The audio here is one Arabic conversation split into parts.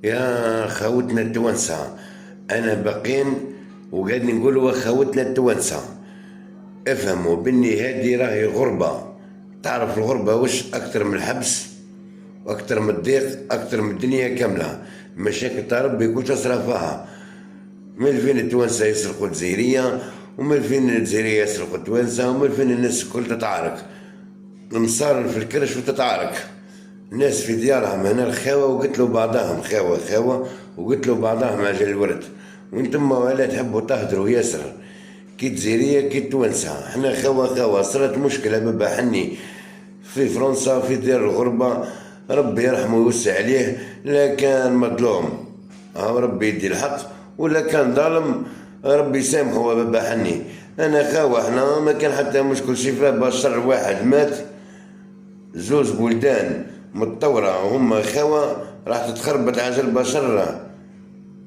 يا خوتنا التوانسة، أنا باقين وقاعدين نقولوا خوتنا التوانسة، افهموا بني هذه راهي غربة. تعرف الغربة وش أكثر من الحبس وأكثر من الضيق، أكثر من الدنيا كاملة. مشاكل تاع ربي كلش صرفاها. مالفين التوانسة يسرقوا الجزائرية، ومالفين الجزائرية يسرقوا التوانسة، ومالفين الناس الكل تتعارك، المصارن في الكرش وتتعارك. الناس في ديارهم هنا الخاوة وقتلوا بعضهم، خاوة وقتلوا بعضهم عجل الورد. وانتم ولا تحبوا تهدروا ياسر، كي جزيرية كي توانسة، حنا خاوة. صارت مشكلة بابا حني في فرنسا في ديار الغربة، ربي يرحمه ويوسع عليه. لا كان مظلوم ربي يدي الحق، ولا كان ظالم ربي يسامحه بابا حني. انا خاوة، حنا ما كان حتى مشكل شفاه بشر واحد مات، زوز بلدان متطورة وهم خوا راح تتخربط عجل بشر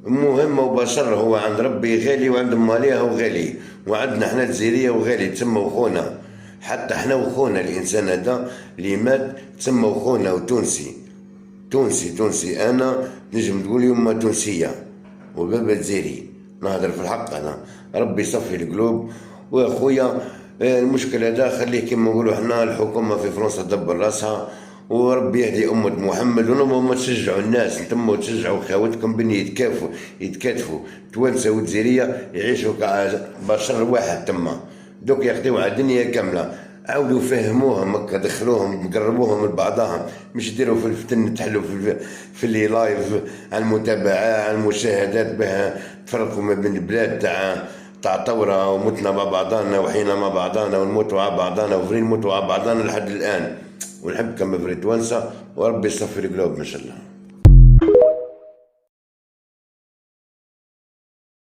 مهمة، وبشر هو عند ربي غالي وعند ماليه غالي، وعندنا حنا الجزائرية وغالي تسمى خونا. حتى حنا وخونا الإنسان هذا اللي مات تسمى خونا وتونسي. تونسي أنا نجم تقول يما تونسية وبابا جزائري، نهضر في الحق أنا. ربي يصفي القلوب. ويا خويا المشكلة هذا خليه كما نقولوا حنا الحكومة في فرنسا تدبر راسها، وربي يهدي أمة محمد. ونما تشجعوا الناس، انتم تشجعوا خاوتكم بني يتكاتفوا توانسة وجزائرية يعيشوا كبشر واحد تما. دوك ياخديو على الدنيا كاملة. عاودوا فهموهم هكا، دخلوهم قربوهم لبعضهم، مش ديروا في الفتن تحلوا في اللي لايف على المتابعة على المشاهدات بها تفرقوا ما بين البلاد تاع ثورة، ومتنا مع بعضنا وحينا مع بعضنا ونموتوا على بعضنا وفرين نموتوا على بعضنا لحد الآن. ونحب كما فريد توانسة، وربي يصفي القلوب إن شاء الله.